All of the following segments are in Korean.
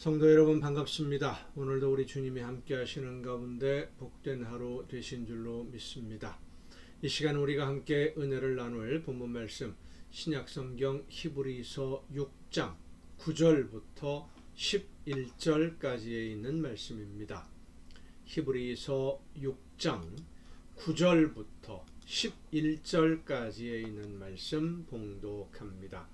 성도 여러분 반갑습니다. 오늘도 우리 주님이 함께 하시는 가운데 복된 하루 되신 줄로 믿습니다. 이 시간 우리가 함께 은혜를 나눌 본문 말씀 신약성경 히브리서 6장 9절부터 11절까지에 있는 말씀입니다. 히브리서 6장 9절부터 11절까지에 있는 말씀 봉독합니다.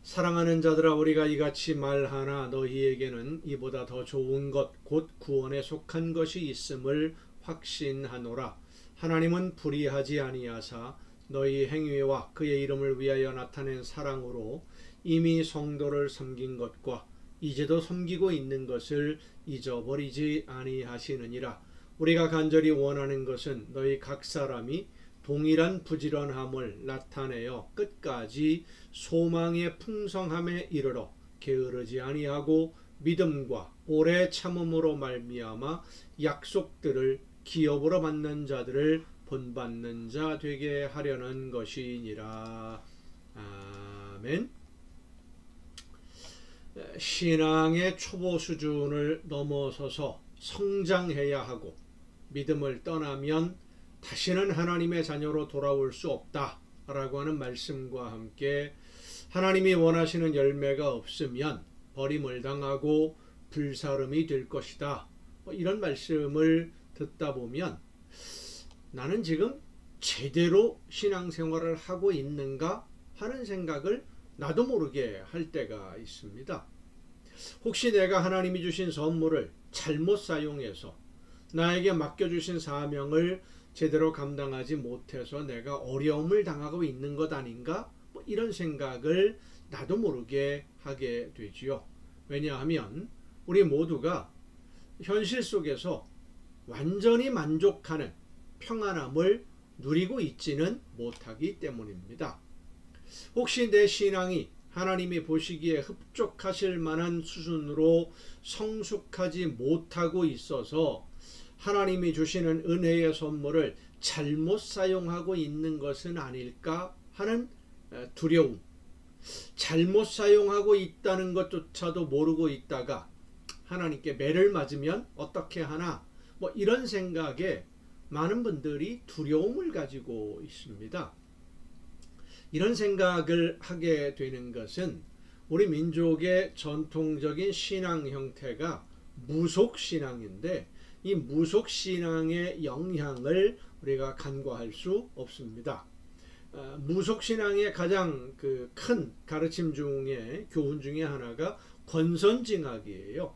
사랑하는 자들아, 우리가 이같이 말하나 너희에게는 이보다 더 좋은 것 곧 구원에 속한 것이 있음을 확신하노라. 하나님은 불의하지 아니하사 너희 행위와 그의 이름을 위하여 나타낸 사랑으로 이미 성도를 섬긴 것과 이제도 섬기고 있는 것을 잊어버리지 아니하시느니라. 우리가 간절히 원하는 것은 너희 각 사람이 동일한 부지런함을 나타내어 끝까지 소망의 풍성함에 이르러 게으르지 아니하고 믿음과 오래 참음으로 말미암아 약속들을 기업으로 받는 자들을 본받는 자 되게 하려는 것이니라. 아멘. 신앙의 초보 수준을 넘어서서 성장해야 하고 믿음을 떠나면 다시는 하나님의 자녀로 돌아올 수 없다라고 하는 말씀과 함께 하나님이 원하시는 열매가 없으면 버림을 당하고 불사름이 될 것이다. 이런 말씀을 듣다 보면 나는 지금 제대로 신앙생활을 하고 있는가 하는 생각을 나도 모르게 할 때가 있습니다. 혹시 내가 하나님이 주신 선물을 잘못 사용해서 나에게 맡겨주신 사명을 제대로 감당하지 못해서 내가 어려움을 당하고 있는 것 아닌가? 이런 생각을 나도 모르게 하게 되지요. 왜냐하면 우리 모두가 현실 속에서 완전히 만족하는 평안함을 누리고 있지는 못하기 때문입니다. 혹시 내 신앙이 하나님이 보시기에 흡족하실 만한 수준으로 성숙하지 못하고 있어서 하나님이 주시는 은혜의 선물을 잘못 사용하고 있는 것은 아닐까 하는 두려움, 잘못 사용하고 있다는 것조차도 모르고 있다가 하나님께 매를 맞으면 어떻게 하나, 이런 생각에 많은 분들이 두려움을 가지고 있습니다. 이런 생각을 하게 되는 것은 우리 민족의 전통적인 신앙 형태가 무속신앙인데 이 무속신앙의 영향을 우리가 간과할 수 없습니다. 무속신앙의 가장 큰 가르침 중에 교훈 중에 하나가 권선징악이에요.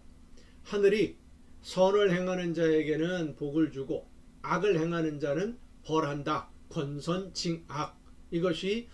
하늘이 선을 행하는 자에게는 복을 주고 악을 행하는 자는 벌한다. 권선징악. 이것이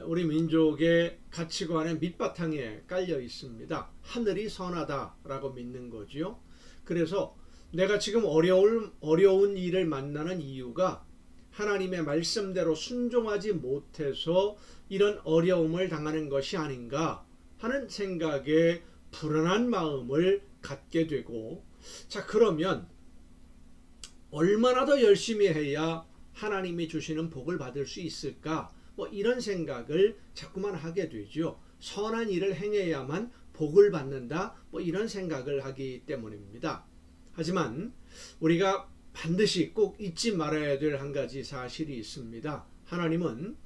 우리 민족의 가치관의 밑바탕에 깔려 있습니다. 하늘이 선하다라고 믿는 거지요. 그래서 내가 지금 어려운 일을 만나는 이유가 하나님의 말씀대로 순종하지 못해서 이런 어려움을 당하는 것이 아닌가 하는 생각에 불안한 마음을 갖게 되고, 자, 그러면 얼마나 더 열심히 해야 하나님이 주시는 복을 받을 수 있을까? 이런 생각을 자꾸만 하게 되죠. 선한 일을 행해야만 복을 받는다. 이런 생각을 하기 때문입니다. 하지만 우리가 반드시 꼭 잊지 말아야 될 한 가지 사실이 있습니다. 하나님은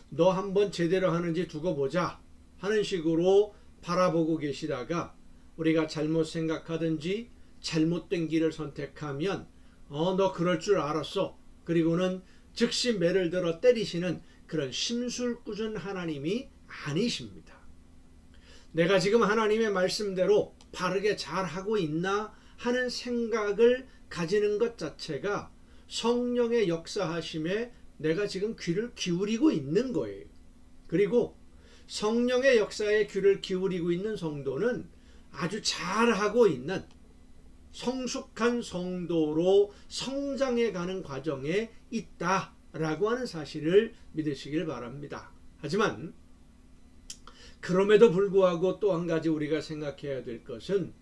너 한번 제대로 하는지 두고 보자 하는 식으로 바라보고 계시다가 우리가 잘못 생각하든지 잘못된 길을 선택하면 너 그럴 줄 알았어. 그리고는 즉시 매를 들어 때리시는 그런 심술궂은 하나님이 아니십니다. 내가 지금 하나님의 말씀대로 바르게 잘하고 있나 하는 생각을 가지는 것 자체가 성령의 역사하심에 내가 지금 귀를 기울이고 있는 거예요. 그리고 성령의 역사에 귀를 기울이고 있는 성도는 아주 잘하고 있는 성숙한 성도로 성장해가는 과정에 있다라고 하는 사실을 믿으시길 바랍니다. 하지만 그럼에도 불구하고 또 한 가지 우리가 생각해야 될 것은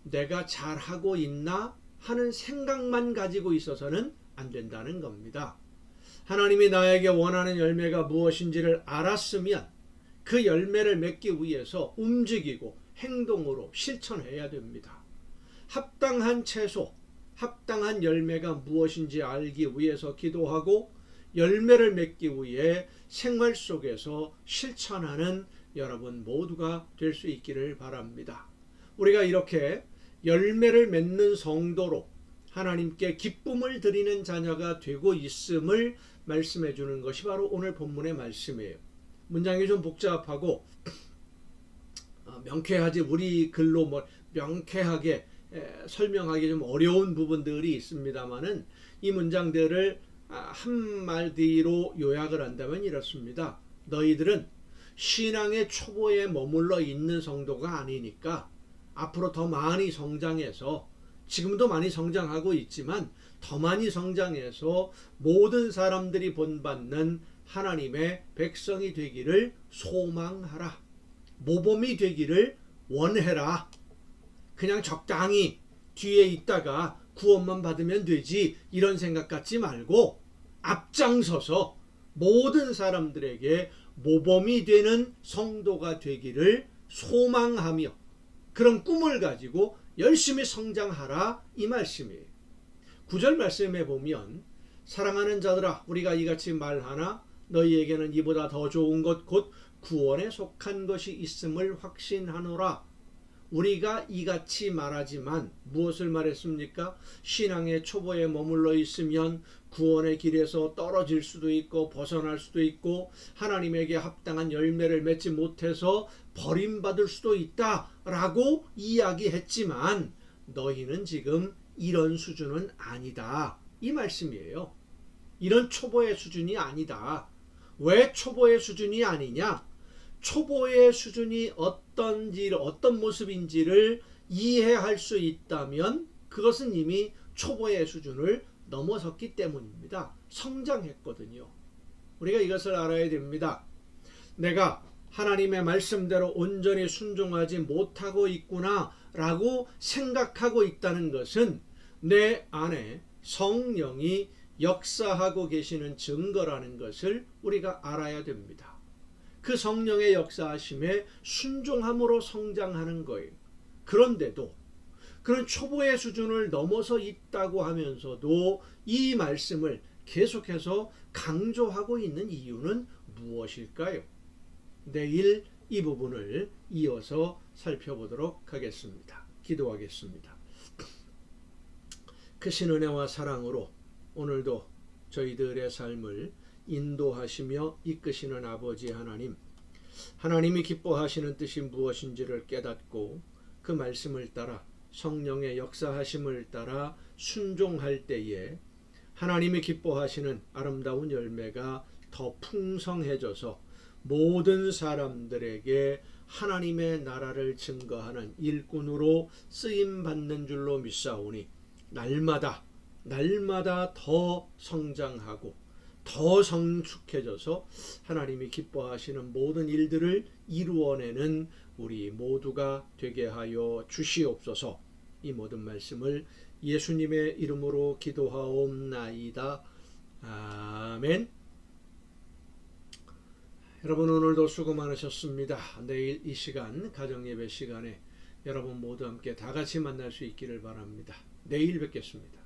내가 잘하고 있나 하는 생각만 가지고 있어서는 안 된다는 겁니다. 하나님이 나에게 원하는 열매가 무엇인지를 알았으면 그 열매를 맺기 위해서 움직이고 행동으로 실천해야 됩니다. 합당한 채소, 합당한 열매가 무엇인지 알기 위해서 기도하고 열매를 맺기 위해 생활 속에서 실천하는 여러분 모두가 될 수 있기를 바랍니다. 우리가 이렇게 열매를 맺는 성도로 하나님께 기쁨을 드리는 자녀가 되고 있음을 말씀해 주는 것이 바로 오늘 본문의 말씀이에요. 문장이 좀 복잡하고 명쾌하지 우리 글로 명쾌하게 설명하기 좀 어려운 부분들이 있습니다만은 이 문장들을 한마디로 요약을 한다면 이렇습니다. 너희들은 신앙의 초보에 머물러 있는 성도가 아니니까 앞으로 더 많이 성장해서 지금도 많이 성장하고 있지만 더 많이 성장해서 모든 사람들이 본받는 하나님의 백성이 되기를 소망하라. 모범이 되기를 원해라. 그냥 적당히 뒤에 있다가 구원만 받으면 되지 이런 생각 갖지 말고 앞장서서 모든 사람들에게 모범이 되는 성도가 되기를 소망하며 그런 꿈을 가지고 열심히 성장하라 이 말씀이에요. 9절 말씀에 보면 사랑하는 자들아 우리가 이같이 말하나 너희에게는 이보다 더 좋은 것 곧 구원에 속한 것이 있음을 확신하노라. 우리가 이같이 말하지만 무엇을 말했습니까? 신앙의 초보에 머물러 있으면 구원의 길에서 떨어질 수도 있고 벗어날 수도 있고 하나님에게 합당한 열매를 맺지 못해서 버림받을 수도 있다라고 이야기했지만 너희는 지금 이런 수준은 아니다 이 말씀이에요. 이런 초보의 수준이 아니다. 왜 초보의 수준이 아니냐? 초보의 수준이 어떤 모습인지를 이해할 수 있다면 그것은 이미 초보의 수준을 넘어섰기 때문입니다. 성장했거든요. 우리가 이것을 알아야 됩니다. 내가 하나님의 말씀대로 온전히 순종하지 못하고 있구나 라고 생각하고 있다는 것은 내 안에 성령이 역사하고 계시는 증거라는 것을 우리가 알아야 됩니다. 그 성령의 역사하심에 순종함으로 성장하는 거예요. 그런데도 그런 초보의 수준을 넘어서 있다고 하면서도 이 말씀을 계속해서 강조하고 있는 이유는 무엇일까요? 내일 이 부분을 이어서 살펴보도록 하겠습니다. 기도하겠습니다. 크신 은혜와 사랑으로 오늘도 저희들의 삶을 인도하시며 이끄시는 아버지 하나님, 하나님이 기뻐하시는 뜻이 무엇인지를 깨닫고 그 말씀을 따라 성령의 역사하심을 따라 순종할 때에 하나님이 기뻐하시는 아름다운 열매가 더 풍성해져서 모든 사람들에게 하나님의 나라를 증거하는 일꾼으로 쓰임받는 줄로 믿사오니 날마다 더 성장하고 더 성숙해져서 하나님이 기뻐하시는 모든 일들을 이루어내는 우리 모두가 되게 하여 주시옵소서. 이 모든 말씀을 예수님의 이름으로 기도하옵나이다. 아멘. 여러분 오늘도 수고 많으셨습니다. 내일 이 시간 가정예배 시간에 여러분 모두 함께 다 같이 만날 수 있기를 바랍니다. 내일 뵙겠습니다.